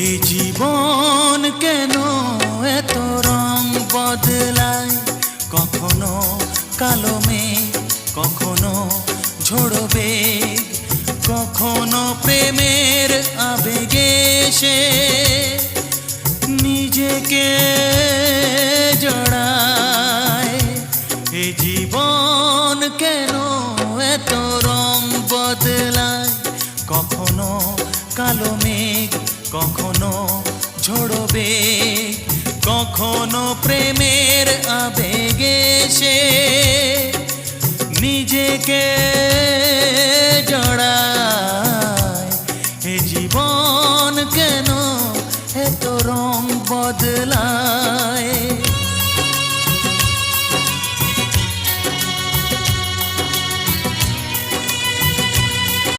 এই জীবন কেন এত রং বদলায়, কখনো কালো মেঘ, কখনো ঝোড়ো বেগ, কখনো প্রেমের আবেগে সে নিজেকে জড়ায়। এই জীবন কেন এত রং বদলায়, কখনো কালো মেঘ, কখনো ঝোড়ো বেগ, কখনো প্রেমের আবেগে সে নিজেকে জড়ায়।